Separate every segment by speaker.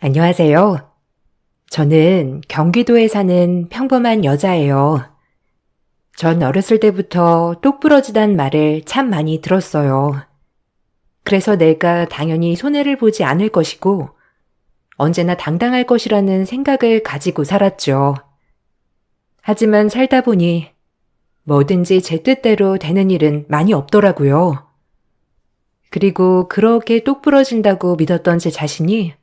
Speaker 1: 안녕하세요. 저는 경기도에 사는 평범한 여자예요. 전 어렸을 때부터 똑부러지단 말을 참 많이 들었어요. 그래서 내가 당연히 손해를 보지 않을 것이고 언제나 당당할 것이라는 생각을 가지고 살았죠. 하지만 살다 보니 뭐든지 제 뜻대로 되는 일은 많이 없더라고요. 그리고 그렇게 똑부러진다고 믿었던 제 자신이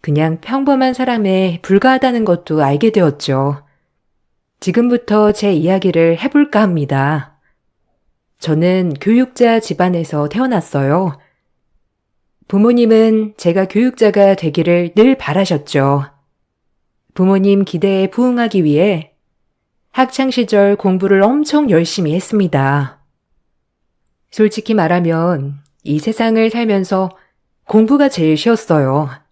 Speaker 1: 그냥 평범한 사람에 불과하다는 것도 알게 되었죠. 지금부터 제 이야기를 해볼까 합니다. 저는 교육자 집안에서 태어났어요. 부모님은 제가 교육자가 되기를 늘 바라셨죠. 부모님 기대에 부응하기 위해 학창시절 공부를 엄청 열심히 했습니다. 솔직히 말하면 이 세상을 살면서 공부가 제일 쉬웠어요.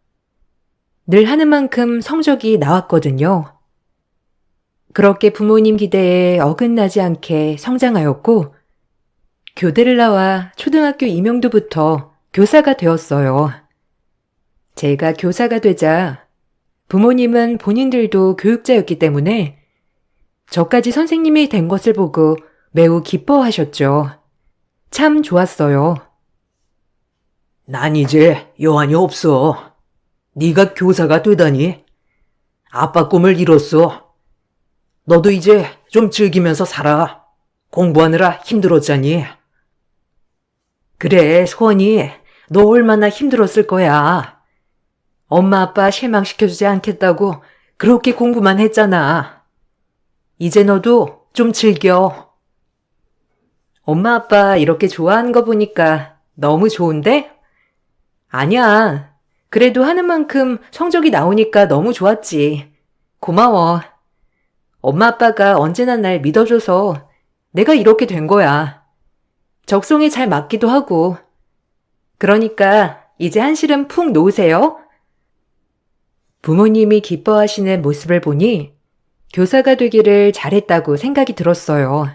Speaker 1: 늘 하는 만큼 성적이 나왔거든요. 그렇게 부모님 기대에 어긋나지 않게 성장하였고 교대를 나와 초등학교 임용도부터 교사가 되었어요. 제가 교사가 되자 부모님은 본인들도 교육자였기 때문에 저까지 선생님이 된 것을 보고 매우 기뻐하셨죠. 참 좋았어요.
Speaker 2: 난 이제 여한이 없어. 네가 교사가 되다니. 아빠 꿈을 이뤘어. 너도 이제 좀 즐기면서 살아. 공부하느라 힘들었잖니. 그래, 소원이 너 얼마나 힘들었을 거야. 엄마 아빠 실망시켜주지 않겠다고 그렇게 공부만 했잖아. 이제 너도 좀 즐겨.
Speaker 1: 엄마 아빠 이렇게 좋아하는 거 보니까 너무 좋은데? 아니야. 그래도 하는 만큼 성적이 나오니까 너무 좋았지. 고마워. 엄마 아빠가 언제나 날 믿어줘서 내가 이렇게 된 거야. 적성에 잘 맞기도 하고. 그러니까 이제 한시름 푹 놓으세요. 부모님이 기뻐하시는 모습을 보니 교사가 되기를 잘했다고 생각이 들었어요.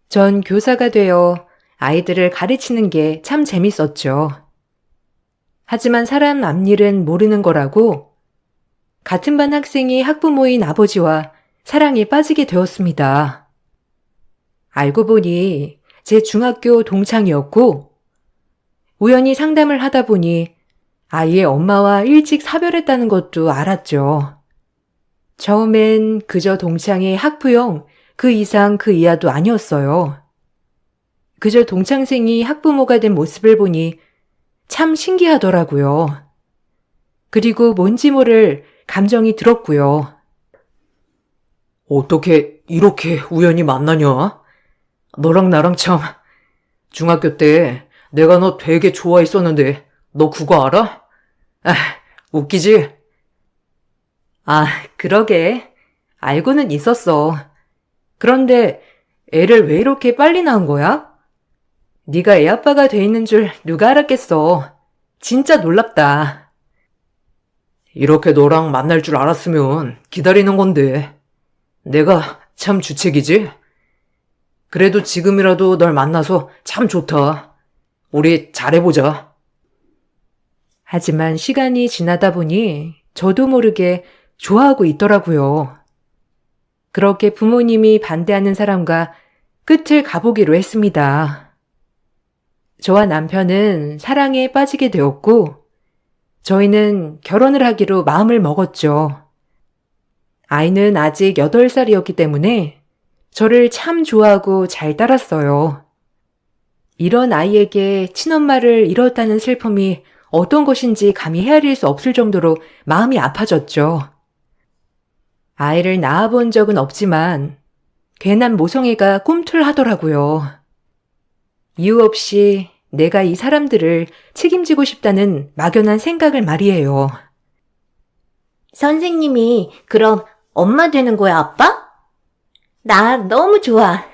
Speaker 1: 전 교사가 되어 아이들을 가르치는 게 참 재밌었죠. 하지만 사람 앞일은 모르는 거라고 같은 반 학생이 학부모인 아버지와 사랑에 빠지게 되었습니다. 알고 보니 제 중학교 동창이었고 우연히 상담을 하다 보니 아이의 엄마와 일찍 사별했다는 것도 알았죠. 처음엔 그저 동창의 학부형 그 이상 그 이하도 아니었어요. 그저 동창생이 학부모가 된 모습을 보니 참 신기하더라고요. 그리고 뭔지 모를 감정이 들었고요.
Speaker 2: 어떻게 이렇게 우연히 만나냐? 너랑 나랑 참. 중학교 때 내가 너 되게 좋아했었는데 너 그거 알아? 아, 웃기지?
Speaker 1: 아, 그러게. 알고는 있었어. 그런데 애를 왜 이렇게 빨리 낳은 거야? 네가 애 아빠가 돼 있는 줄 누가 알았겠어. 진짜 놀랍다.
Speaker 2: 이렇게 너랑 만날 줄 알았으면 기다리는 건데. 내가 참 주책이지? 그래도 지금이라도 널 만나서 참 좋다. 우리 잘해보자.
Speaker 1: 하지만 시간이 지나다 보니 저도 모르게 좋아하고 있더라고요. 그렇게 부모님이 반대하는 사람과 끝을 가보기로 했습니다. 저와 남편은 사랑에 빠지게 되었고 저희는 결혼을 하기로 마음을 먹었죠. 아이는 아직 8살이었기 때문에 저를 참 좋아하고 잘 따랐어요. 이런 아이에게 친엄마를 잃었다는 슬픔이 어떤 것인지 감히 헤아릴 수 없을 정도로 마음이 아파졌죠. 아이를 낳아본 적은 없지만 괜한 모성애가 꿈틀하더라고요. 이유 없이 내가 이 사람들을 책임지고 싶다는 막연한 생각을 말이에요.
Speaker 3: 선생님이 그럼 엄마 되는 거야, 아빠? 나 너무 좋아.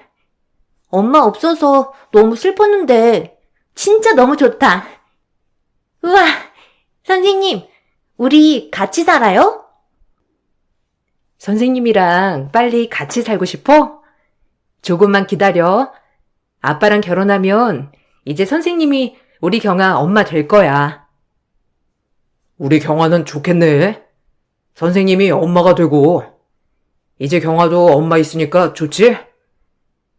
Speaker 3: 엄마 없어서 너무 슬펐는데 진짜 너무 좋다. 우와, 선생님, 우리 같이 살아요?
Speaker 1: 선생님이랑 빨리 같이 살고 싶어? 조금만 기다려. 아빠랑 결혼하면 이제 선생님이 우리 경아 엄마 될 거야.
Speaker 2: 우리 경아는 좋겠네. 선생님이 엄마가 되고, 이제 경아도 엄마 있으니까 좋지?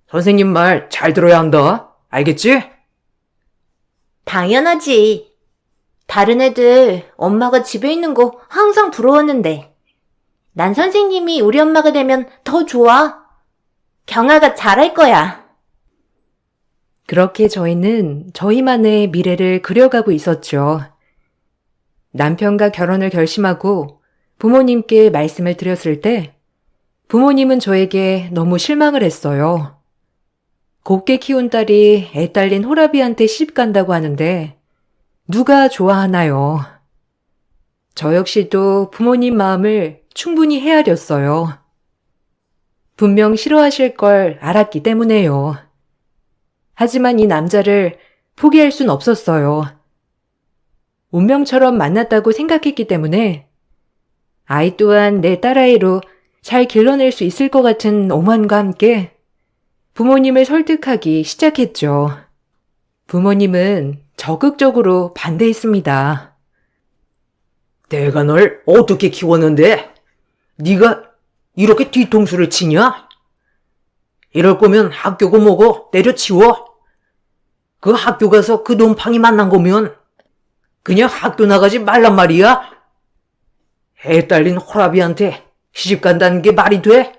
Speaker 2: 선생님 말 잘 들어야 한다. 알겠지?
Speaker 3: 당연하지. 다른 애들 엄마가 집에 있는 거 항상 부러웠는데. 난 선생님이 우리 엄마가 되면 더 좋아. 경아가 잘할 거야.
Speaker 1: 그렇게 저희는 저희만의 미래를 그려가고 있었죠. 남편과 결혼을 결심하고 부모님께 말씀을 드렸을 때 부모님은 저에게 너무 실망을 했어요. 곱게 키운 딸이 애 딸린 호라비한테 시집 간다고 하는데 누가 좋아하나요? 저 역시도 부모님 마음을 충분히 헤아렸어요. 분명 싫어하실 걸 알았기 때문에요. 하지만 이 남자를 포기할 순 없었어요. 운명처럼 만났다고 생각했기 때문에 아이 또한 내 딸아이로 잘 길러낼 수 있을 것 같은 오만과 함께 부모님을 설득하기 시작했죠. 부모님은 적극적으로 반대했습니다.
Speaker 2: 내가 널 어떻게 키웠는데 네가 이렇게 뒤통수를 치냐? 이럴 거면 학교고 뭐고 때려치워. 그 학교 가서 그 놈팡이 만난 거면 그냥 학교 나가지 말란 말이야. 애 딸린 호라비한테 시집 간다는 게 말이 돼?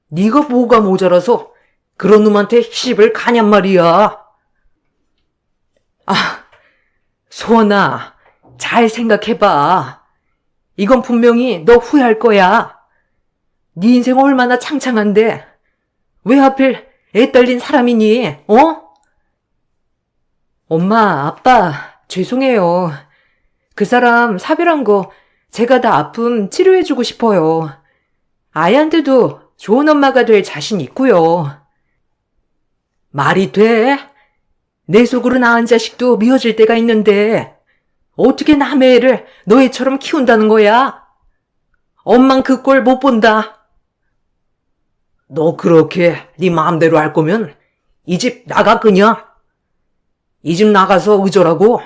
Speaker 2: 네가 뭐가 모자라서 그런 놈한테 시집을 가냔 말이야.
Speaker 1: 소원아, 잘 생각해봐. 이건 분명히 너 후회할 거야. 네 인생 얼마나 창창한데 왜 하필 애 딸린 사람이니, 어? 엄마, 아빠, 죄송해요. 그 사람 사별한 거 제가 다 아픔 치료해주고 싶어요. 아이한테도 좋은 엄마가 될 자신 있고요. 말이 돼? 내 속으로 낳은 자식도 미워질 때가 있는데 어떻게 남의 애를 너 애처럼 키운다는 거야? 엄만 그 꼴 못 본다.
Speaker 2: 너 그렇게 네 마음대로 할 거면 이 집 나가 그냥. 이 집 나가서 의절하고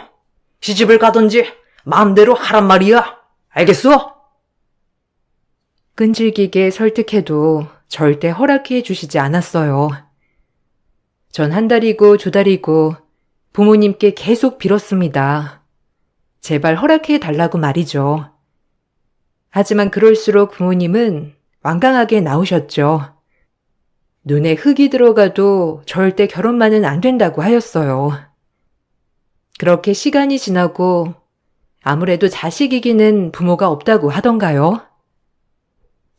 Speaker 2: 시집을 가든지 마음대로 하란 말이야. 알겠어?
Speaker 1: 끈질기게 설득해도 절대 허락해 주시지 않았어요. 전 한 달이고 두 달이고 부모님께 계속 빌었습니다. 제발 허락해 달라고 말이죠. 하지만 그럴수록 부모님은 완강하게 나오셨죠. 눈에 흙이 들어가도 절대 결혼만은 안 된다고 하였어요. 그렇게 시간이 지나고 아무래도 자식 이기는 부모가 없다고 하던가요?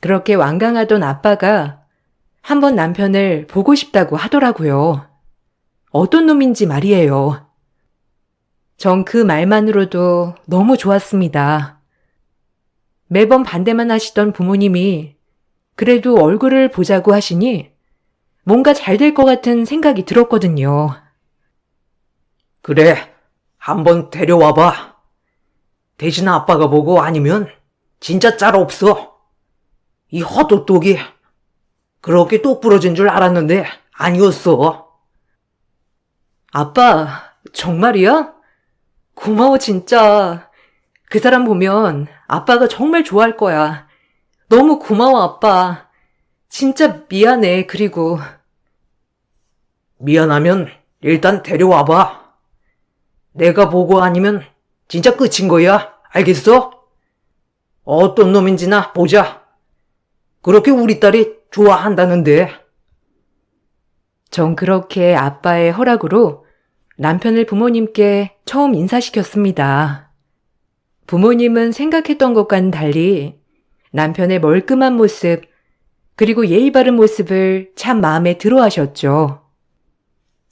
Speaker 1: 그렇게 완강하던 아빠가 한번 남편을 보고 싶다고 하더라고요. 어떤 놈인지 말이에요. 전 그 말만으로도 너무 좋았습니다. 매번 반대만 하시던 부모님이 그래도 얼굴을 보자고 하시니 뭔가 잘 될 것 같은 생각이 들었거든요.
Speaker 2: 그래, 한번 데려와봐. 대신 아빠가 보고 아니면 진짜 짤 없어. 이 헛똑똑이 그렇게 똑부러진 줄 알았는데 아니었어.
Speaker 1: 아빠, 정말이야? 고마워, 진짜. 그 사람 보면 아빠가 정말 좋아할 거야. 너무 고마워, 아빠. 진짜 미안해, 그리고.
Speaker 2: 미안하면 일단 데려와봐. 내가 보고 아니면 진짜 끝인 거야. 알겠어? 어떤 놈인지나 보자. 그렇게 우리 딸이 좋아한다는데.
Speaker 1: 전 그렇게 아빠의 허락으로 남편을 부모님께 처음 인사시켰습니다. 부모님은 생각했던 것과는 달리 남편의 멀끔한 모습, 그리고 예의 바른 모습을 참 마음에 들어 하셨죠.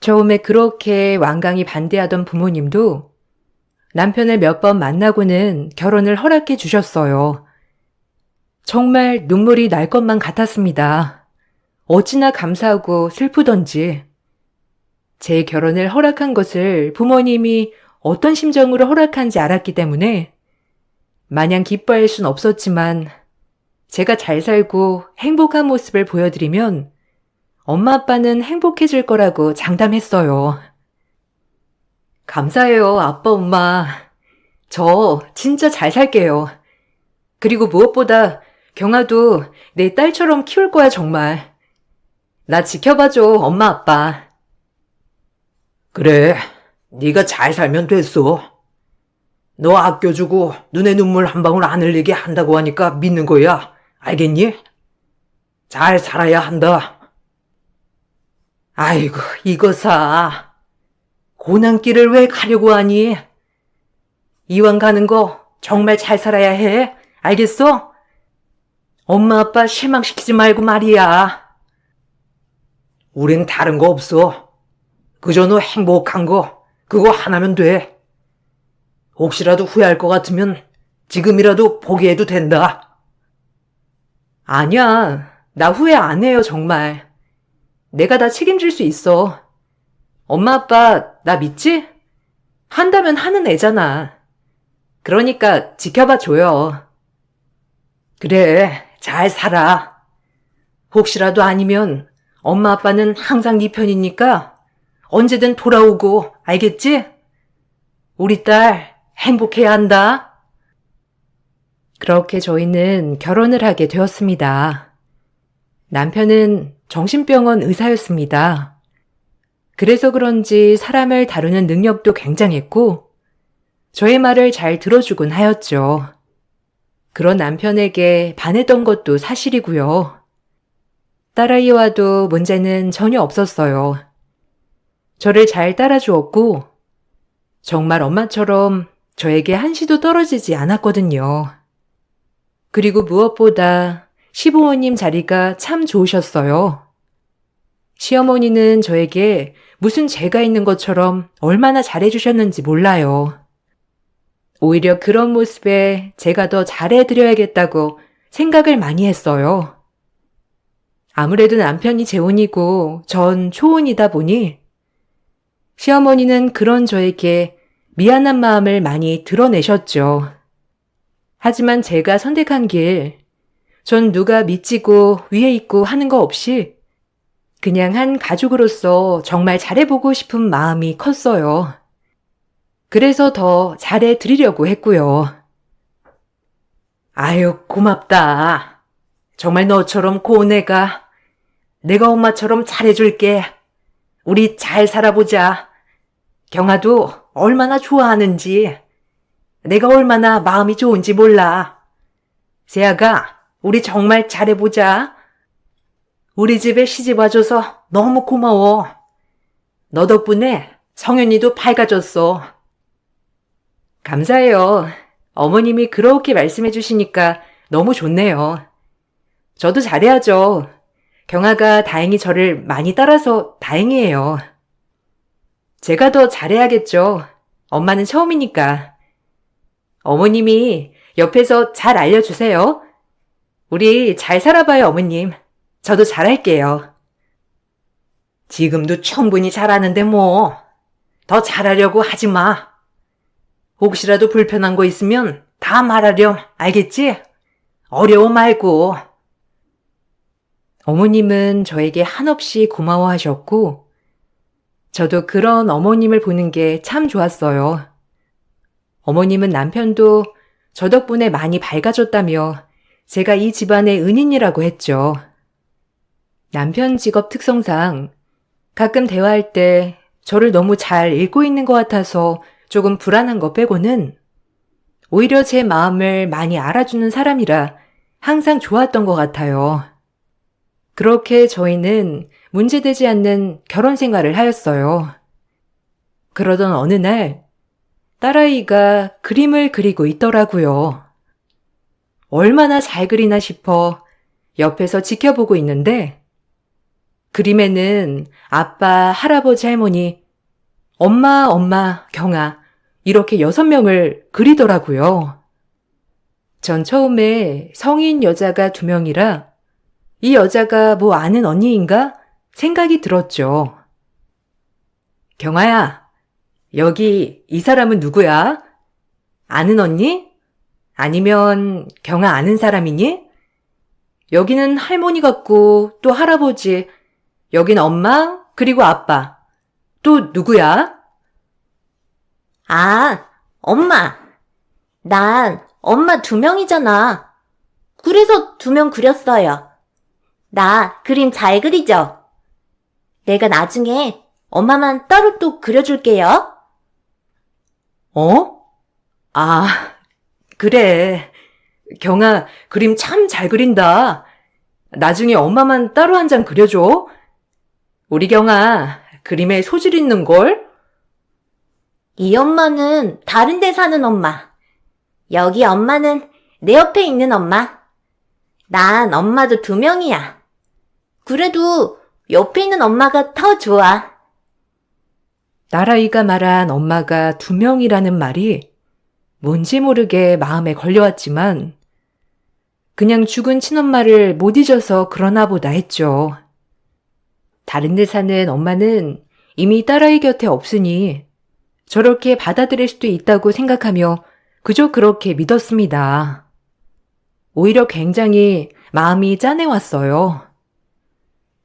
Speaker 1: 처음에 그렇게 완강히 반대하던 부모님도 남편을 몇 번 만나고는 결혼을 허락해 주셨어요. 정말 눈물이 날 것만 같았습니다. 어찌나 감사하고 슬프던지. 제 결혼을 허락한 것을 부모님이 어떤 심정으로 허락한지 알았기 때문에 마냥 기뻐할 순 없었지만 제가 잘 살고 행복한 모습을 보여드리면 엄마 아빠는 행복해질 거라고 장담했어요. 감사해요, 아빠, 엄마. 저 진짜 잘 살게요. 그리고 무엇보다 경아도 내 딸처럼 키울 거야, 정말. 나 지켜봐줘, 엄마, 아빠.
Speaker 2: 그래, 네가 잘 살면 됐어. 너 아껴주고 눈에 눈물 한 방울 안 흘리게 한다고 하니까 믿는 거야. 알겠니? 잘 살아야 한다. 아이고, 이거 사. 고난길을 왜 가려고 하니? 이왕 가는 거 정말 잘 살아야 해. 알겠어? 엄마 아빠 실망시키지 말고 말이야. 우린 다른 거 없어. 그저 너 행복한 거 그거 하나면 돼. 혹시라도 후회할 것 같으면 지금이라도 포기해도 된다.
Speaker 1: 아니야. 나 후회 안 해요, 정말. 내가 다 책임질 수 있어. 엄마, 아빠, 나 믿지? 한다면 하는 애잖아. 그러니까 지켜봐 줘요.
Speaker 2: 그래, 잘 살아. 혹시라도 아니면 엄마 아빠는 항상 네 편이니까 언제든 돌아오고, 알겠지? 우리 딸 행복해야 한다.
Speaker 1: 그렇게 저희는 결혼을 하게 되었습니다. 남편은 정신병원 의사였습니다. 그래서 그런지 사람을 다루는 능력도 굉장했고, 저의 말을 잘 들어주곤 하였죠. 그런 남편에게 반했던 것도 사실이고요. 딸아이와도 문제는 전혀 없었어요. 저를 잘 따라주었고, 정말 엄마처럼 저에게 한시도 떨어지지 않았거든요. 그리고 무엇보다 시부모님 자리가 참 좋으셨어요. 시어머니는 저에게 무슨 죄가 있는 것처럼 얼마나 잘해주셨는지 몰라요. 오히려 그런 모습에 제가 더 잘해드려야겠다고 생각을 많이 했어요. 아무래도 남편이 재혼이고 전 초혼이다 보니 시어머니는 그런 저에게 미안한 마음을 많이 드러내셨죠. 하지만 제가 선택한 길, 전 누가 미치고 위에 있고 하는 거 없이 그냥 한 가족으로서 정말 잘해보고 싶은 마음이 컸어요. 그래서 더 잘해드리려고 했고요.
Speaker 2: 아유, 고맙다. 정말 너처럼 고운 애가 내가 엄마처럼 잘해줄게. 우리 잘 살아보자. 경아도 얼마나 좋아하는지, 내가 얼마나 마음이 좋은지 몰라. 세아가, 우리 정말 잘해보자. 우리 집에 시집 와줘서 너무 고마워. 너 덕분에 성현이도 밝아졌어.
Speaker 1: 감사해요. 어머님이 그렇게 말씀해 주시니까 너무 좋네요. 저도 잘해야죠. 경아가 다행히 저를 많이 따라서 다행이에요. 제가 더 잘해야겠죠. 엄마는 처음이니까. 어머님이 옆에서 잘 알려주세요. 우리 잘 살아봐요, 어머님. 저도 잘할게요.
Speaker 2: 지금도 충분히 잘하는데 뭐. 더 잘하려고 하지 마. 혹시라도 불편한 거 있으면 다 말하렴. 알겠지? 어려워 말고.
Speaker 1: 어머님은 저에게 한없이 고마워하셨고, 저도 그런 어머님을 보는 게 참 좋았어요. 어머님은 남편도 저 덕분에 많이 밝아졌다며 제가 이 집안의 은인이라고 했죠. 남편 직업 특성상 가끔 대화할 때 저를 너무 잘 읽고 있는 것 같아서 조금 불안한 것 빼고는 오히려 제 마음을 많이 알아주는 사람이라 항상 좋았던 것 같아요. 그렇게 저희는 문제되지 않는 결혼 생활을 하였어요. 그러던 어느 날 딸아이가 그림을 그리고 있더라고요. 얼마나 잘 그리나 싶어 옆에서 지켜보고 있는데 그림에는 아빠, 할아버지, 할머니, 엄마, 경아 이렇게 6명을 그리더라고요. 전 처음에 성인 여자가 2명이라 이 여자가 뭐 아는 언니인가 생각이 들었죠. 경아야, 여기 이 사람은 누구야? 아는 언니? 아니면 경아 아는 사람이니? 여기는 할머니 같고 또 할아버지, 여긴 엄마, 그리고 아빠. 또 누구야?
Speaker 3: 아, 엄마. 난 엄마 2명이잖아. 그래서 2명 그렸어요. 나 그림 잘 그리죠? 내가 나중에 엄마만 따로 또 그려줄게요.
Speaker 2: 어? 아, 그래. 경아, 그림 참 잘 그린다. 나중에 엄마만 따로 한 장 그려줘. 우리 경아, 그림에 소질 있는걸?
Speaker 3: 이 엄마는 다른 데 사는 엄마. 여기 엄마는 내 옆에 있는 엄마. 난 엄마도 2명이야. 그래도 옆에 있는 엄마가 더 좋아.
Speaker 2: 딸아이가 말한 엄마가 2명이라는 말이 뭔지 모르게 마음에 걸려왔지만 그냥 죽은 친엄마를 못 잊어서 그러나 보다 했죠. 다른 데 사는 엄마는 이미 딸아이 곁에 없으니 저렇게 받아들일 수도 있다고 생각하며 그저 그렇게 믿었습니다. 오히려 굉장히 마음이 짠해왔어요.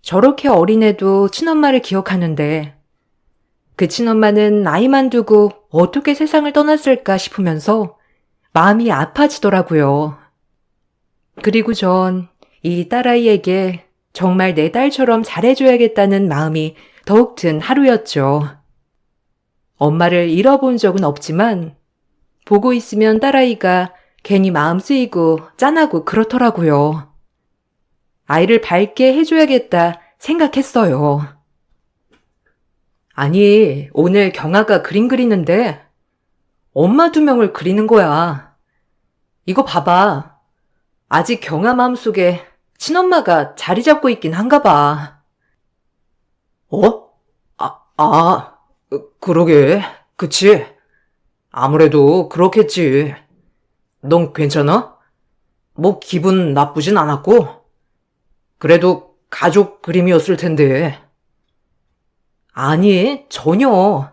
Speaker 2: 저렇게 어린애도 친엄마를 기억하는데 그 친엄마는 아이만 두고 어떻게 세상을 떠났을까 싶으면서 마음이 아파지더라고요. 그리고 전 이 딸아이에게 정말 내 딸처럼 잘해줘야겠다는 마음이 더욱 든 하루였죠. 엄마를 잃어본 적은 없지만 보고 있으면 딸아이가 괜히 마음 쓰이고 짠하고 그렇더라고요. 아이를 밝게 해줘야겠다 생각했어요. 아니, 오늘 경아가 그림 그리는데 엄마 2명을 그리는 거야. 이거 봐봐. 아직 경아 마음속에 친엄마가 자리 잡고 있긴 한가 봐. 그러게. 그치? 아무래도 그렇겠지. 넌 괜찮아? 뭐 기분 나쁘진 않았고? 그래도 가족 그림이었을 텐데. 아니, 전혀.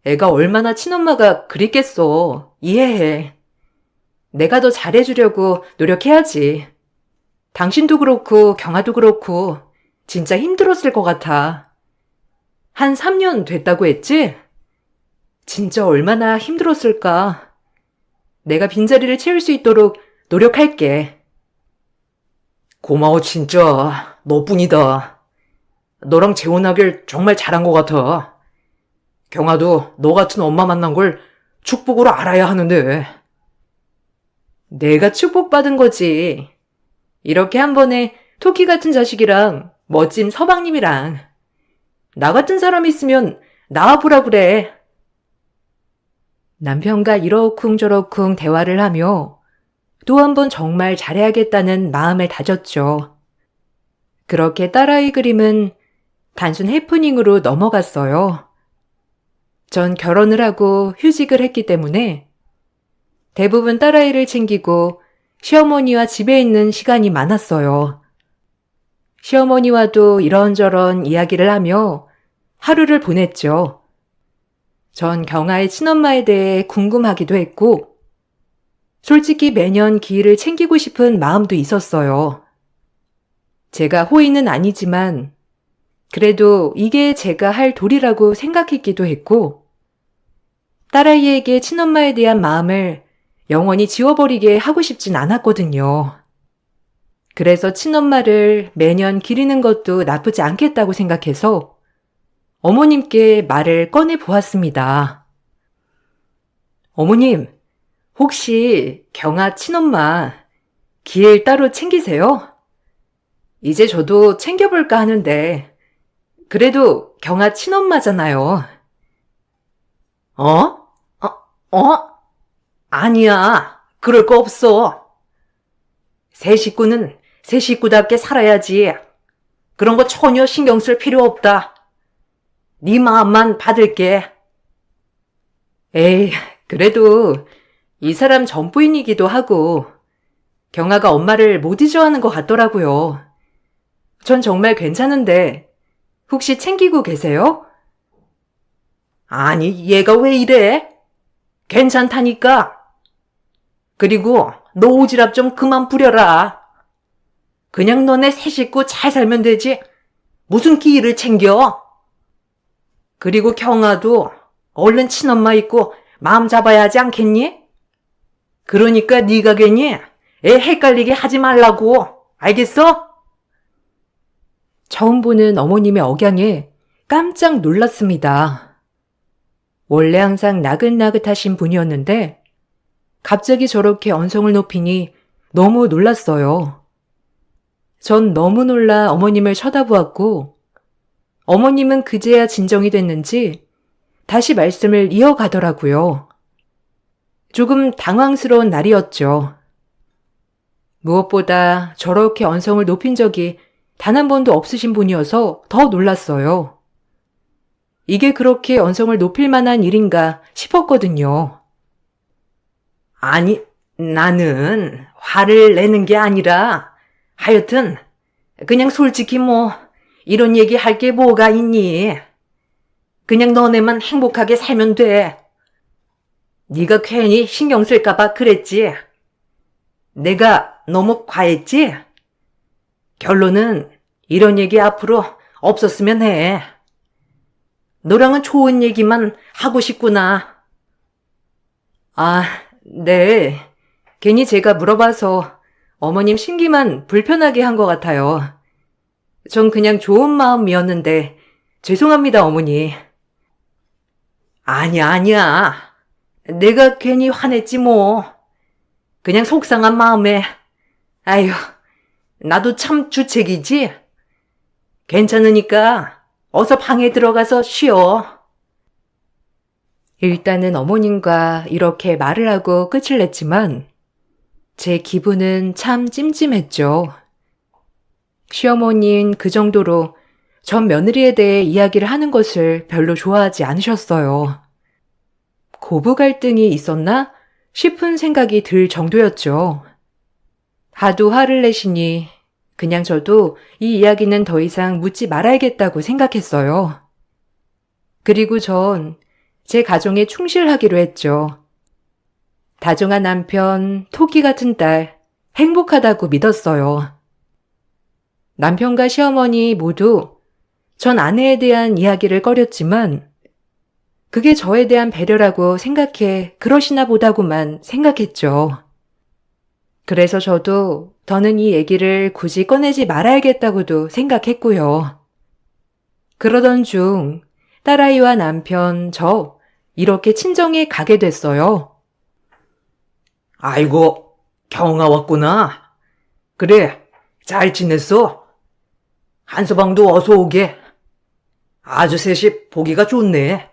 Speaker 2: 애가 얼마나 친엄마가 그립겠어. 이해해. 내가 더 잘해주려고 노력해야지. 당신도 그렇고 경아도 그렇고 진짜 힘들었을 것 같아. 한 3년 됐다고 했지? 진짜 얼마나 힘들었을까. 내가 빈자리를 채울 수 있도록 노력할게. 고마워 진짜. 너뿐이다. 너랑 재혼하길 정말 잘한 것 같아. 경아도 너 같은 엄마 만난 걸 축복으로 알아야 하는데. 내가 축복받은 거지. 이렇게 한 번에 토끼 같은 자식이랑 멋진 서방님이랑 나 같은 사람 있으면 낳아보라 그래. 남편과 이러쿵저러쿵 대화를 하며 또 한 번 정말 잘해야겠다는 마음을 다졌죠. 그렇게 딸아이 그림은 단순 해프닝으로 넘어갔어요. 전 결혼을 하고 휴직을 했기 때문에 대부분 딸아이를 챙기고 시어머니와 집에 있는 시간이 많았어요. 시어머니와도 이런저런 이야기를 하며 하루를 보냈죠. 전 경아의 친엄마에 대해 궁금하기도 했고, 솔직히 매년 기일을 챙기고 싶은 마음도 있었어요. 제가 호의는 아니지만, 그래도 이게 제가 할 도리라고 생각했기도 했고, 딸아이에게 친엄마에 대한 마음을 영원히 지워버리게 하고 싶진 않았거든요. 그래서 친엄마를 매년 기리는 것도 나쁘지 않겠다고 생각해서 어머님께 말을 꺼내 보았습니다. 어머님, 혹시 경아 친엄마 기일 따로 챙기세요? 이제 저도 챙겨볼까 하는데 그래도 경아 친엄마잖아요. 아니야. 그럴 거 없어. 새 식구는 새 식구답게 살아야지. 그런 거 전혀 신경 쓸 필요 없다. 네 마음만 받을게. 에이, 그래도 이 사람 전부인이기도 하고 경아가 엄마를 못 잊어하는 것 같더라고요. 전 정말 괜찮은데 혹시 챙기고 계세요? 아니, 얘가 왜 이래? 괜찮다니까. 그리고 너 오지랖 좀 그만 부려라. 그냥 너네 새 식구 잘 살면 되지. 무슨 기일을 챙겨? 그리고 경아도 얼른 친엄마 있고 마음 잡아야 하지 않겠니? 그러니까 네가 괜히 애 헷갈리게 하지 말라고. 알겠어?
Speaker 1: 처음 보는 어머님의 억양에 깜짝 놀랐습니다. 원래 항상 나긋나긋하신 분이었는데 갑자기 저렇게 언성을 높이니 너무 놀랐어요. 전 너무 놀라 어머님을 쳐다보았고 어머님은 그제야 진정이 됐는지 다시 말씀을 이어가더라고요. 조금 당황스러운 날이었죠. 무엇보다 저렇게 언성을 높인 적이 단 한 번도 없으신 분이어서 더 놀랐어요. 이게 그렇게 언성을 높일 만한 일인가 싶었거든요.
Speaker 2: 아니, 나는 화를 내는 게 아니라 하여튼 그냥 솔직히 뭐 이런 얘기 할 게 뭐가 있니? 그냥 너네만 행복하게 살면 돼. 네가 괜히 신경 쓸까 봐 그랬지. 내가 너무 과했지? 결론은 이런 얘기 앞으로 없었으면 해. 너랑은 좋은 얘기만 하고 싶구나.
Speaker 1: 아, 네. 괜히 제가 물어봐서 어머님 심기만 불편하게 한 것 같아요. 전 그냥 좋은 마음이었는데 죄송합니다, 어머니.
Speaker 2: 아니야. 내가 괜히 화냈지 뭐. 그냥 속상한 마음에. 아휴, 나도 참 주책이지. 괜찮으니까 어서 방에 들어가서 쉬어.
Speaker 1: 일단은 어머님과 이렇게 말을 하고 끝을 냈지만 제 기분은 참 찜찜했죠. 시어머니는 그 정도로 전 며느리에 대해 이야기를 하는 것을 별로 좋아하지 않으셨어요. 고부 갈등이 있었나 싶은 생각이 들 정도였죠. 하도 화를 내시니 그냥 저도 이 이야기는 더 이상 묻지 말아야겠다고 생각했어요. 그리고 전 제 가정에 충실하기로 했죠. 다정한 남편, 토끼 같은 딸, 행복하다고 믿었어요. 남편과 시어머니 모두 전 아내에 대한 이야기를 꺼렸지만 그게 저에 대한 배려라고 생각해 그러시나 보다고만 생각했죠. 그래서 저도 더는 이 얘기를 굳이 꺼내지 말아야겠다고도 생각했고요. 그러던 중 딸아이와 남편, 저 이렇게 친정에 가게 됐어요.
Speaker 2: 아이고, 경아 왔구나. 그래, 잘 지냈어? 한서방도 어서 오게. 아주 셋이 보기가 좋네.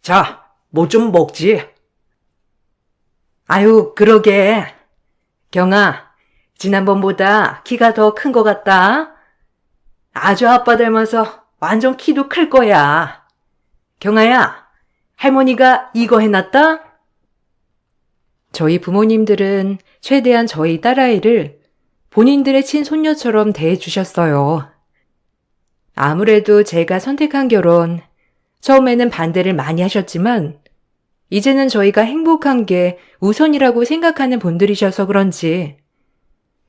Speaker 2: 자, 뭐 좀 먹지. 아유, 그러게. 경아, 지난번보다 키가 더 큰 것 같다. 아주 아빠 닮아서 완전 키도 클 거야. 경아야, 할머니가 이거 해놨다?
Speaker 1: 저희 부모님들은 최대한 저희 딸아이를 본인들의 친손녀처럼 대해주셨어요. 아무래도 제가 선택한 결혼, 처음에는 반대를 많이 하셨지만 이제는 저희가 행복한 게 우선이라고 생각하는 분들이셔서 그런지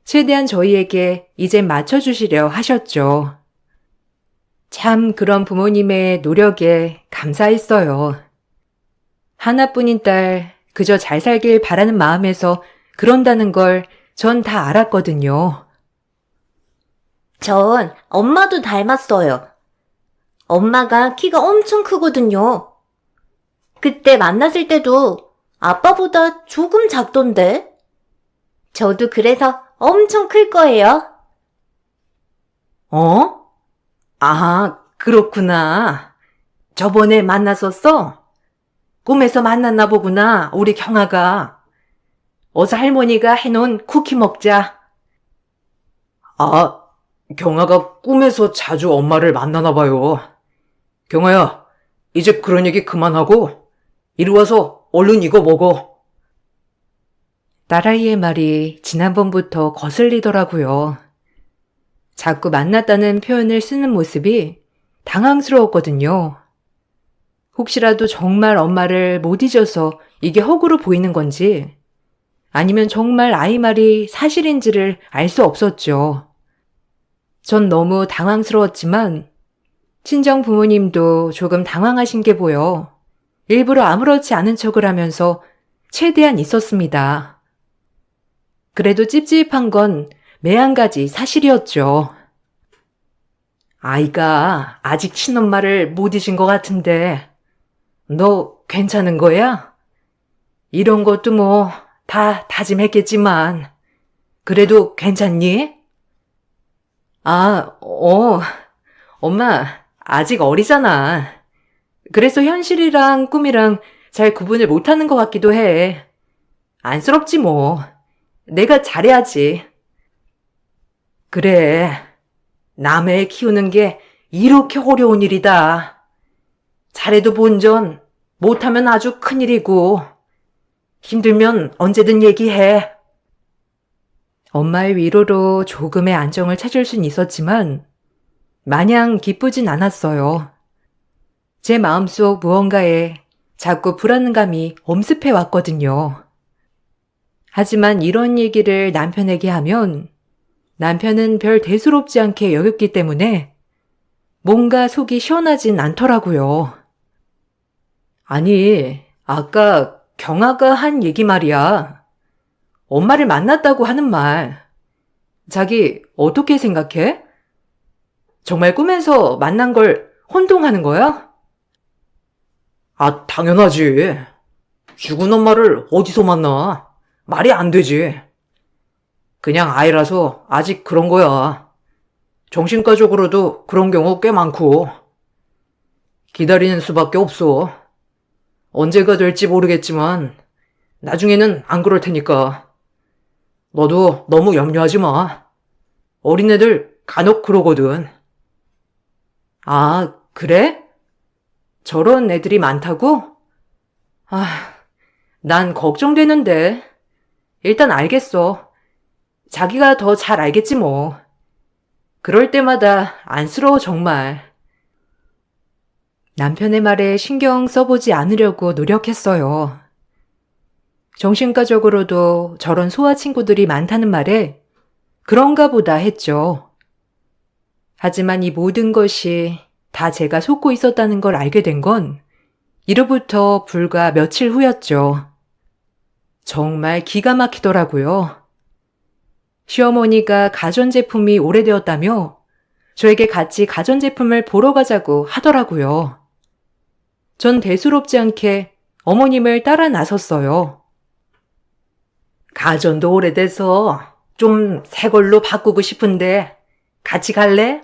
Speaker 1: 최대한 저희에게 이젠 맞춰주시려 하셨죠. 참 그런 부모님의 노력에 감사했어요. 하나뿐인 딸, 그저 잘 살길 바라는 마음에서 그런다는 걸 전 다 알았거든요.
Speaker 3: 전 엄마도 닮았어요. 엄마가 키가 엄청 크거든요. 그때 만났을 때도 아빠보다 조금 작던데. 저도 그래서 엄청 클 거예요.
Speaker 2: 어? 아, 그렇구나. 저번에 만났었어? 꿈에서 만났나 보구나, 우리 경아가. 어서 할머니가 해놓은 쿠키 먹자. 아, 경아가 꿈에서 자주 엄마를 만나나 봐요. 경아야, 이제 그런 얘기 그만하고 이리 와서 얼른 이거 먹어.
Speaker 1: 딸아이의 말이 지난번부터 거슬리더라고요. 자꾸 만났다는 표현을 쓰는 모습이 당황스러웠거든요. 혹시라도 정말 엄마를 못 잊어서 이게 허구로 보이는 건지 아니면 정말 아이 말이 사실인지를 알 수 없었죠. 전 너무 당황스러웠지만 친정 부모님도 조금 당황하신 게 보여 일부러 아무렇지 않은 척을 하면서 최대한 있었습니다.
Speaker 2: 그래도 찝찝한 건 매한 가지 사실이었죠. 아이가 아직 친엄마를 못 잊은 것 같은데, 너 괜찮은 거야? 이런 것도 뭐 다 다짐했겠지만, 그래도 괜찮니? 엄마, 아직 어리잖아. 그래서 현실이랑 꿈이랑 잘 구분을 못하는 것 같기도 해. 안쓰럽지 뭐. 내가 잘해야지. 그래. 남의 애 키우는 게 이렇게 어려운 일이다. 잘해도 본전, 못하면 아주 큰일이고, 힘들면 언제든 얘기해. 엄마의 위로로 조금의 안정을 찾을 순 있었지만 마냥 기쁘진 않았어요. 제 마음속 무언가에 자꾸 불안감이 엄습해 왔거든요. 하지만 이런 얘기를 남편에게 하면 남편은 별 대수롭지 않게 여겼기 때문에 뭔가 속이 시원하진 않더라고요. 아니, 아까 경아가 한 얘기 말이야. 엄마를 만났다고 하는 말. 자기 어떻게 생각해? 정말 꿈에서 만난 걸 혼동하는 거야? 아, 당연하지. 죽은 엄마를 어디서 만나? 말이 안 되지. 그냥 아이라서 아직 그런 거야. 정신과적으로도 그런 경우 꽤 많고. 기다리는 수밖에 없어. 언제가 될지 모르겠지만 나중에는 안 그럴 테니까. 너도 너무 염려하지 마. 어린애들 간혹 그러거든. 아, 그래? 저런 애들이 많다고? 난 걱정되는데. 일단 알겠어. 자기가 더 잘 알겠지 뭐. 그럴 때마다 안쓰러워 정말. 남편의 말에 신경 써보지 않으려고 노력했어요. 정신과적으로도 저런 소아 친구들이 많다는 말에 그런가 보다 했죠. 하지만 이 모든 것이 다 제가 속고 있었다는 걸 알게 된 건 이로부터 불과 며칠 후였죠. 정말 기가 막히더라고요. 시어머니가 가전제품이 오래되었다며 저에게 같이 가전제품을 보러 가자고 하더라고요. 전 대수롭지 않게 어머님을 따라 나섰어요. 가전도 오래돼서 좀 새 걸로 바꾸고 싶은데 같이 갈래?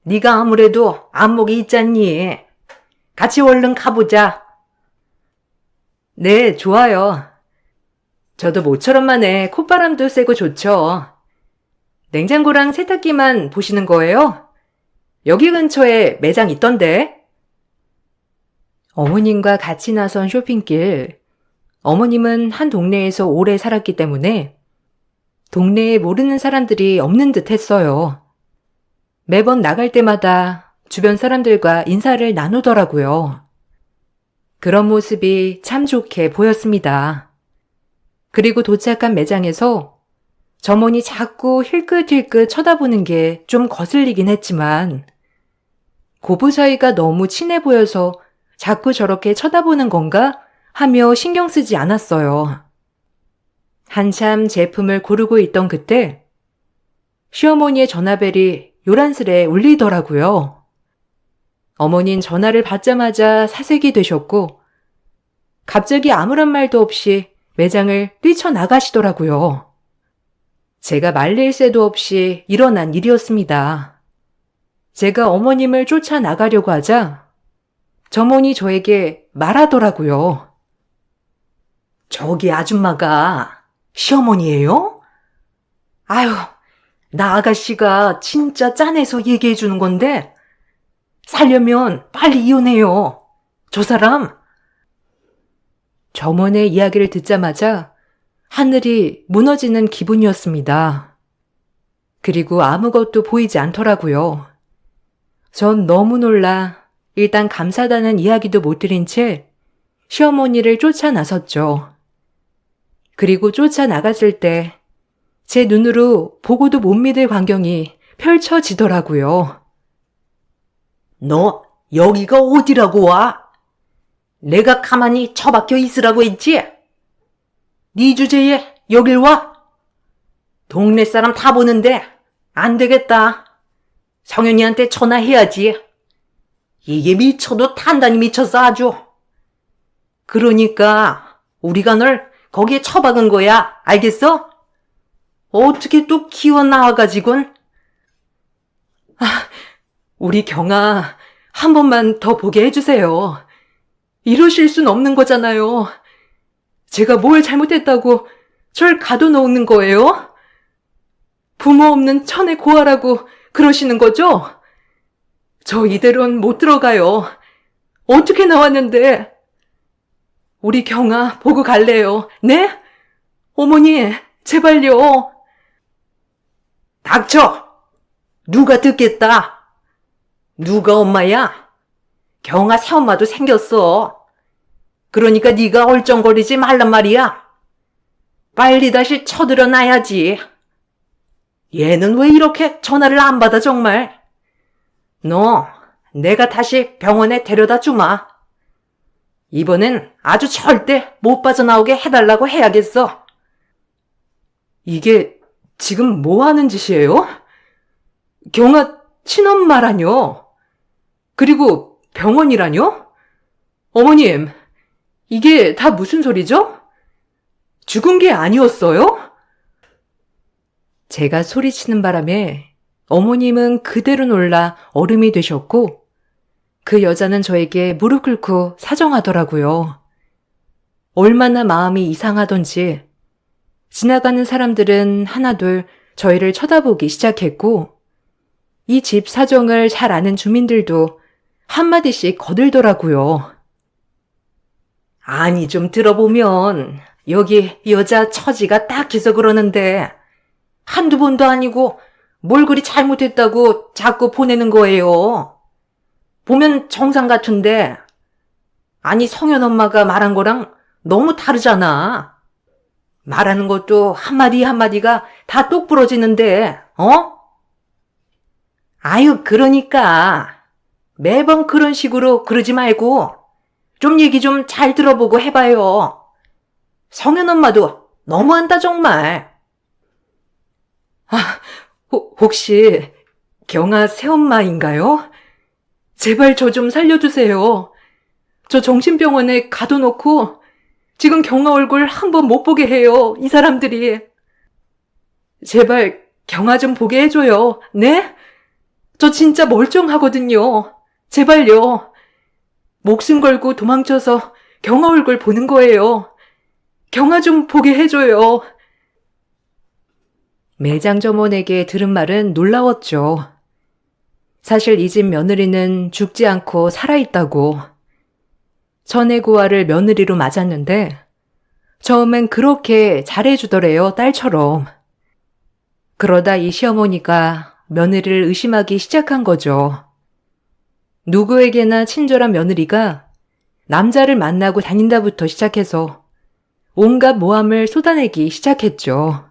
Speaker 2: 네가 아무래도 안목이 있잖니. 같이 얼른 가보자. 네, 좋아요. 저도 모처럼 만에 콧바람도 쐬고 좋죠. 냉장고랑 세탁기만 보시는 거예요? 여기 근처에 매장 있던데. 어머님과 같이 나선 쇼핑길. 어머님은 한 동네에서 오래 살았기 때문에 동네에 모르는 사람들이 없는 듯 했어요. 매번 나갈 때마다 주변 사람들과 인사를 나누더라고요. 그런 모습이 참 좋게 보였습니다. 그리고 도착한 매장에서 점원이 자꾸 힐끗힐끗 쳐다보는 게 좀 거슬리긴 했지만 고부 사이가 너무 친해 보여서 자꾸 저렇게 쳐다보는 건가 하며 신경 쓰지 않았어요. 한참 제품을 고르고 있던 그때 시어머니의 전화벨이 요란스레 울리더라고요. 어머닌 전화를 받자마자 사색이 되셨고 갑자기 아무런 말도 없이 매장을 뛰쳐나가시더라고요. 제가 말릴 새도 없이 일어난 일이었습니다. 제가 어머님을 쫓아나가려고 하자 점원이 저에게 말하더라고요. 저기 아줌마가 시어머니예요? 아유, 나 아가씨가 진짜 짠해서 얘기해 주는 건데 살려면 빨리 이혼해요. 저 사람. 점원의 이야기를 듣자마자 하늘이 무너지는 기분이었습니다. 그리고 아무것도 보이지 않더라고요. 전 너무 놀라 일단 감사하다는 이야기도 못 드린 채 시어머니를 쫓아 나섰죠. 그리고 쫓아 나갔을 때 제 눈으로 보고도 못 믿을 광경이 펼쳐지더라고요. 너 여기가 어디라고 와? 내가 가만히 처박혀 있으라고 했지? 네 주제에 여길 와? 동네 사람 다 보는데 안 되겠다. 성현이한테 전화해야지. 이게 미쳐도 단단히 미쳤어 아주. 그러니까 우리가 널 거기에 처박은 거야. 알겠어? 어떻게 또 기어 나와가지곤. 우리 경아 한 번만 더 보게 해주세요. 이러실 순 없는 거잖아요. 제가 뭘 잘못했다고 절 가둬놓는 거예요? 부모 없는 천의 고아라고 그러시는 거죠? 저 이대로는 못 들어가요. 어떻게 나왔는데? 우리 경아 보고 갈래요. 네? 어머니, 제발요. 닥쳐! 누가 듣겠다? 누가 엄마야? 경아 새엄마도 생겼어. 그러니까 네가 얼쩡거리지 말란 말이야. 빨리 다시 쳐들어 놔야지. 얘는 왜 이렇게 전화를 안 받아 정말? 너 내가 다시 병원에 데려다 주마. 이번엔 아주 절대 못 빠져나오게 해달라고 해야겠어. 이게 지금 뭐 하는 짓이에요? 경아 친엄마라뇨? 그리고 병원이라뇨? 어머님, 이게 다 무슨 소리죠? 죽은 게 아니었어요? 제가 소리치는 바람에 어머님은 그대로 놀라 얼음이 되셨고 그 여자는 저에게 무릎 꿇고 사정하더라고요. 얼마나 마음이 이상하던지 지나가는 사람들은 하나둘 저희를 쳐다보기 시작했고 이 집 사정을 잘 아는 주민들도 한마디씩 거들더라고요. 아니 좀 들어보면 여기 여자 처지가 딱해서 그러는데 한두 번도 아니고 뭘 그리 잘못했다고 자꾸 보내는 거예요. 보면 정상 같은데 아니 성현 엄마가 말한 거랑 너무 다르잖아. 말하는 것도 한마디 한마디가 다 똑부러지는데 아유 그러니까 매번 그런 식으로 그러지 말고 좀 얘기 좀 잘 들어보고 해봐요. 성현 엄마도 너무한다 정말. 혹시 경아 새엄마인가요? 제발 저 좀 살려주세요. 저 정신병원에 가둬놓고 지금 경아 얼굴 한 번 못 보게 해요. 이 사람들이. 제발 경아 좀 보게 해줘요. 네? 저 진짜 멀쩡하거든요. 제발요. 목숨 걸고 도망쳐서 경아 얼굴 보는 거예요. 경아 좀 보게 해줘요. 매장 점원에게 들은 말은 놀라웠죠. 사실 이 집 며느리는 죽지 않고 살아있다고. 천의 고아를 며느리로 맞았는데 처음엔 그렇게 잘해주더래요, 딸처럼. 그러다 이 시어머니가 며느리를 의심하기 시작한 거죠. 누구에게나 친절한 며느리가 남자를 만나고 다닌다부터 시작해서 온갖 모함을 쏟아내기 시작했죠.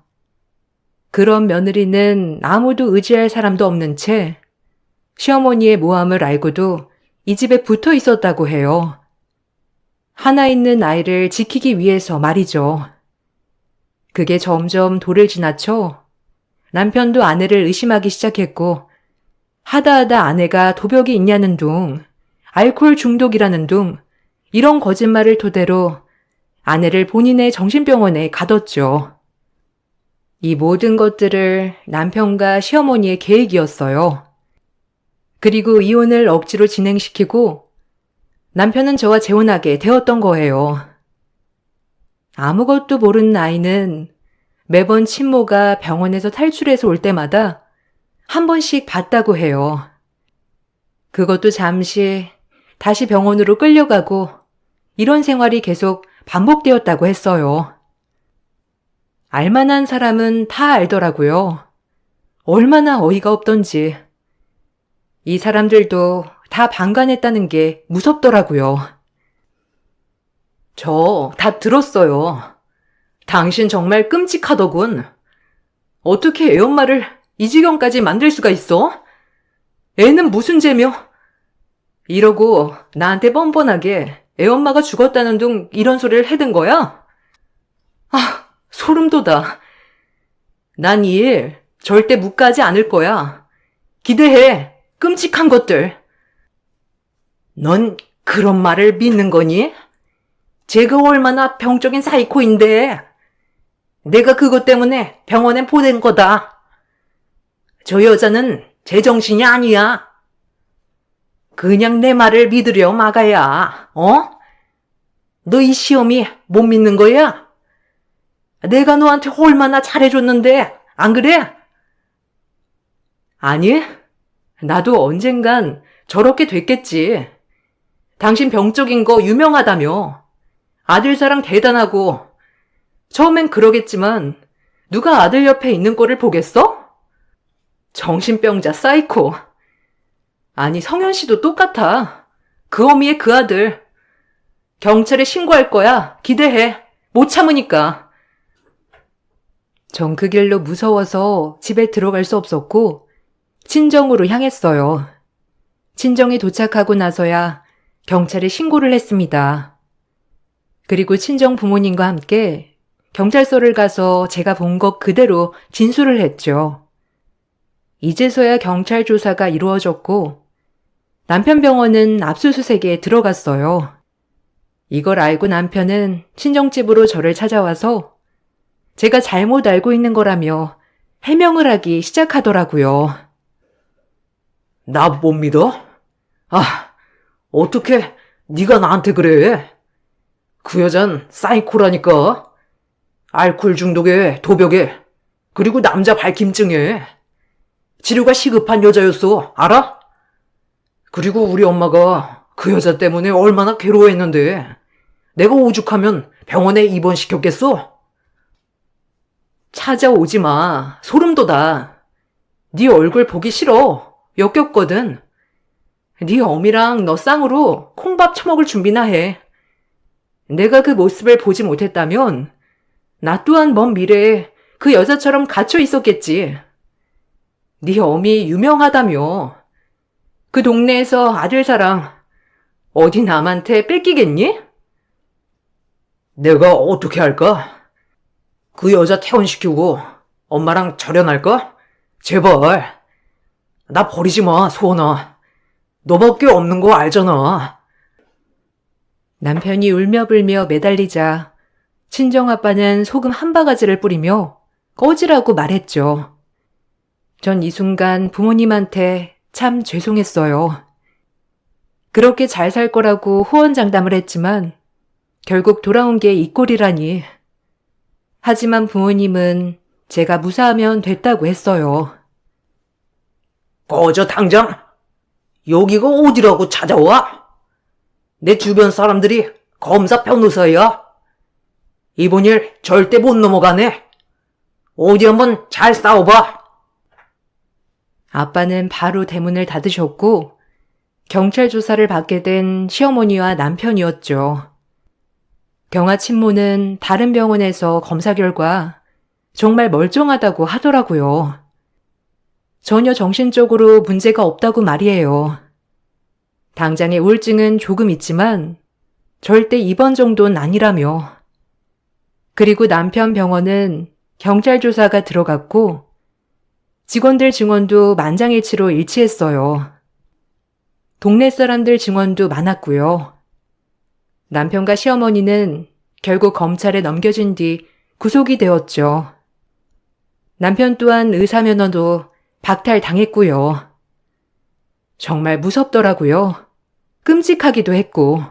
Speaker 2: 그런 며느리는 아무도 의지할 사람도 없는 채 시어머니의 모함을 알고도 이 집에 붙어 있었다고 해요. 하나 있는 아이를 지키기 위해서 말이죠. 그게 점점 도를 지나쳐 남편도 아내를 의심하기 시작했고 하다하다 아내가 도벽이 있냐는 둥, 알코올 중독이라는 둥 이런 거짓말을 토대로 아내를 본인의 정신병원에 가뒀죠. 이 모든 것들을 남편과 시어머니의 계획이었어요. 그리고 이혼을 억지로 진행시키고 남편은 저와 재혼하게 되었던 거예요. 아무것도 모르는 아이는 매번 친모가 병원에서 탈출해서 올 때마다 한 번씩 봤다고 해요. 그것도 잠시 다시 병원으로 끌려가고 이런 생활이 계속 반복되었다고 했어요. 알만한 사람은 다 알더라고요. 얼마나 어이가 없던지. 이 사람들도 다 방관했다는 게 무섭더라고요. 저 다 들었어요. 당신 정말 끔찍하더군. 어떻게 애 엄마를 이 지경까지 만들 수가 있어? 애는 무슨 죄며? 이러고 나한테 뻔뻔하게 애 엄마가 죽었다는 둥 이런 소리를 해댄 거야? 아, 소름 돋아. 난 이 일 절대 묵가지 않을 거야. 기대해. 끔찍한 것들. 넌 그런 말을 믿는 거니? 제가 얼마나 병적인 사이코인데. 내가 그것 때문에 병원에 보낸 거다. 저 여자는 제정신이 아니야. 그냥 내 말을 믿으려, 마가야. 어? 너 이 시험이 못 믿는 거야? 내가 너한테 얼마나 잘해줬는데, 안 그래? 아니, 나도 언젠간 저렇게 됐겠지. 당신 병적인 거 유명하다며. 아들 사랑 대단하고. 처음엔 그러겠지만 누가 아들 옆에 있는 꼴을 보겠어? 정신병자 사이코. 아니, 성현 씨도 똑같아. 그 어미의 그 아들. 경찰에 신고할 거야. 기대해. 못 참으니까. 전 그 길로 무서워서 집에 들어갈 수 없었고 친정으로 향했어요. 친정에 도착하고 나서야 경찰에 신고를 했습니다. 그리고 친정 부모님과 함께 경찰서를 가서 제가 본 것 그대로 진술을 했죠. 이제서야 경찰 조사가 이루어졌고 남편 병원은 압수수색에 들어갔어요. 이걸 알고 남편은 친정집으로 저를 찾아와서 제가 잘못 알고 있는 거라며 해명을 하기 시작하더라고요. 나 못 믿어? 아, 어떻게 네가 나한테 그래? 그 여잔 사이코라니까. 알코올 중독에 도벽에 그리고 남자 밝힘증에 치료가 시급한 여자였어. 알아? 그리고 우리 엄마가 그 여자 때문에 얼마나 괴로워했는데 내가 오죽하면 병원에 입원시켰겠어? 찾아오지 마. 소름 돋아. 네 얼굴 보기 싫어. 역겹거든. 네 어미랑 너 쌍으로 콩밥 처먹을 준비나 해. 내가 그 모습을 보지 못했다면 나 또한 먼 미래에 그 여자처럼 갇혀 있었겠지. 네 어미 유명하다며. 그 동네에서 아들 사랑 어디 남한테 뺏기겠니? 내가 어떻게 할까? 그 여자 퇴원시키고 엄마랑 절연할까? 제발. 나 버리지 마, 소원아. 너밖에 없는 거 알잖아. 남편이 울며불며 매달리자 친정아빠는 소금 한 바가지를 뿌리며 꺼지라고 말했죠. 전 이 순간 부모님한테 참 죄송했어요. 그렇게 잘 살 거라고 호언장담을 했지만 결국 돌아온 게 이 꼴이라니. 하지만 부모님은 제가 무사하면 됐다고 했어요. 꺼져 당장. 여기가 어디라고 찾아와? 내 주변 사람들이 검사 변호사야. 이번 일 절대 못 넘어가네. 어디 한번 잘 싸워봐. 아빠는 바로 대문을 닫으셨고 경찰 조사를 받게 된 시어머니와 남편이었죠. 경아 친모는 다른 병원에서 검사 결과 정말 멀쩡하다고 하더라고요. 전혀 정신적으로 문제가 없다고 말이에요. 당장의 우울증은 조금 있지만 절대 입원 정도는 아니라며. 그리고 남편 병원은 경찰 조사가 들어갔고 직원들 증언도 만장일치로 일치했어요. 동네 사람들 증언도 많았고요. 남편과 시어머니는 결국 검찰에 넘겨진 뒤 구속이 되었죠. 남편 또한 의사면허도 박탈당했고요. 정말 무섭더라고요. 끔찍하기도 했고.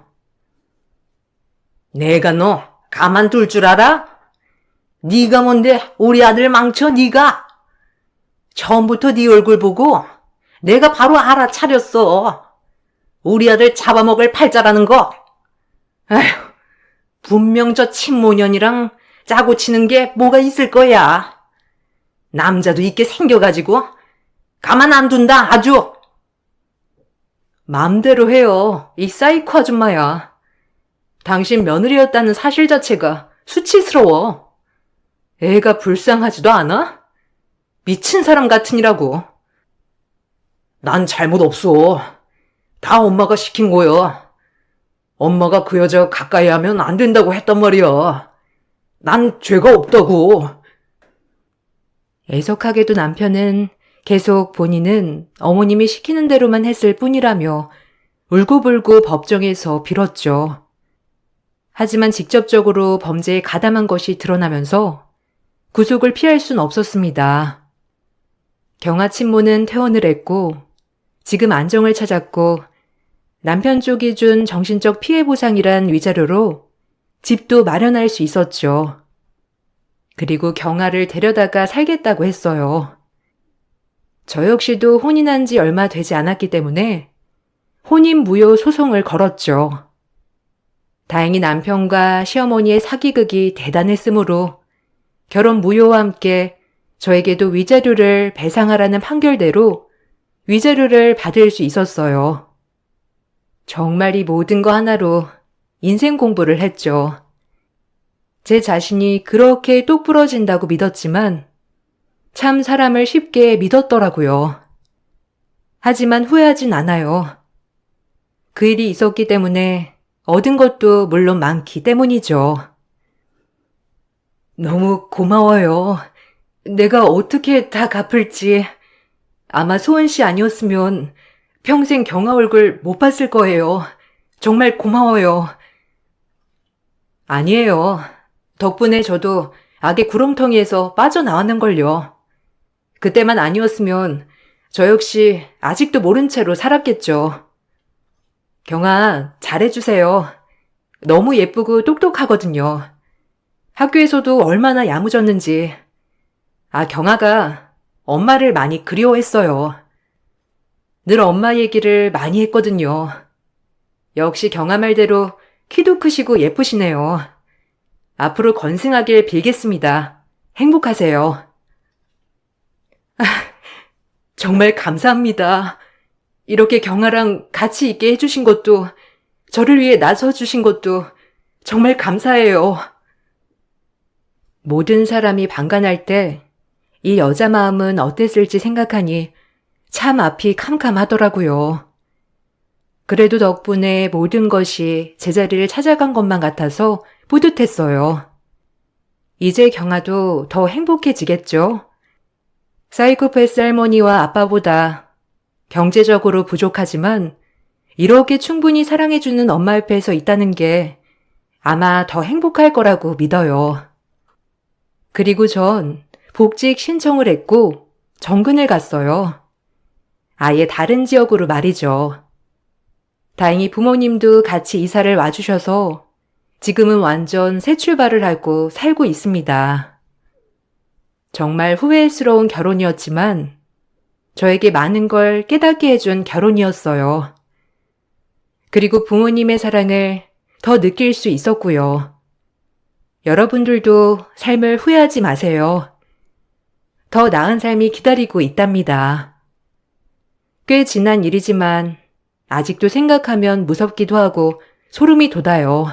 Speaker 2: 내가 너 가만둘 줄 알아? 네가 뭔데 우리 아들 망쳐 네가? 처음부터 네 얼굴 보고 내가 바로 알아차렸어. 우리 아들 잡아먹을 팔자라는 거. 아휴, 분명 저 친모년이랑 짜고 치는 게 뭐가 있을 거야. 남자도 있게 생겨가지고 가만 안 둔다 아주. 맘대로 해요. 이 사이코 아줌마야. 당신 며느리였다는 사실 자체가 수치스러워. 애가 불쌍하지도 않아? 미친 사람 같으니라고. 난 잘못 없어. 다 엄마가 시킨 거야. 엄마가 그 여자 가까이 하면 안 된다고 했단 말이야. 난 죄가 없다고.
Speaker 1: 애석하게도 남편은 계속 본인은 어머님이 시키는 대로만 했을 뿐이라며 울고불고 법정에서 빌었죠. 하지만 직접적으로 범죄에 가담한 것이 드러나면서 구속을 피할 순 없었습니다. 경아 친모는 퇴원을 했고 지금 안정을 찾았고 남편 쪽이 준 정신적 피해 보상이란 위자료로 집도 마련할 수 있었죠. 그리고 경아를 데려다가 살겠다고 했어요. 저 역시도 혼인한 지 얼마 되지 않았기 때문에 혼인 무효 소송을 걸었죠. 다행히 남편과 시어머니의 사기극이 대단했으므로 결혼 무효와 함께 저에게도 위자료를 배상하라는 판결대로 위자료를 받을 수 있었어요. 정말 이 모든 거 하나로 인생 공부를 했죠. 제 자신이 그렇게 똑부러진다고 믿었지만 참 사람을 쉽게 믿었더라고요. 하지만 후회하진 않아요. 그 일이 있었기 때문에 얻은 것도 물론 많기 때문이죠. 너무 고마워요. 내가 어떻게 다 갚을지. 아마 소은 씨 아니었으면 평생 경아 얼굴 못 봤을 거예요. 정말 고마워요. 아니에요. 덕분에 저도 악의 구렁텅이에서 빠져나왔는걸요. 그때만 아니었으면 저 역시 아직도 모른 채로 살았겠죠. 경아, 잘해주세요. 너무 예쁘고 똑똑하거든요. 학교에서도 얼마나 야무졌는지. 경아가 엄마를 많이 그리워했어요. 늘 엄마 얘기를 많이 했거든요. 역시 경아 말대로 키도 크시고 예쁘시네요. 앞으로 건승하길 빌겠습니다. 행복하세요. 정말 감사합니다. 이렇게 경아랑 같이 있게 해주신 것도, 저를 위해 나서주신 것도 정말 감사해요. 모든 사람이 방관할 때 이 여자 마음은 어땠을지 생각하니 참 앞이 캄캄하더라고요. 그래도 덕분에 모든 것이 제자리를 찾아간 것만 같아서 뿌듯했어요. 이제 경아도 더 행복해지겠죠? 사이코패스 할머니와 아빠보다 경제적으로 부족하지만 이렇게 충분히 사랑해주는 엄마 옆에 서 있다는 게 아마 더 행복할 거라고 믿어요. 그리고 전 복직 신청을 했고 정근을 갔어요. 아예 다른 지역으로 말이죠. 다행히 부모님도 같이 이사를 와주셔서 지금은 완전 새 출발을 하고 살고 있습니다. 정말 후회스러운 결혼이었지만 저에게 많은 걸 깨닫게 해준 결혼이었어요. 그리고 부모님의 사랑을 더 느낄 수 있었고요. 여러분들도 삶을 후회하지 마세요. 더 나은 삶이 기다리고 있답니다. 꽤 지난 일이지만 아직도 생각하면 무섭기도 하고 소름이 돋아요.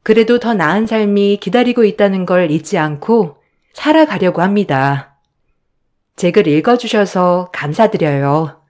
Speaker 1: 그래도 더 나은 삶이 기다리고 있다는 걸 잊지 않고 살아가려고 합니다. 제 글 읽어주셔서 감사드려요.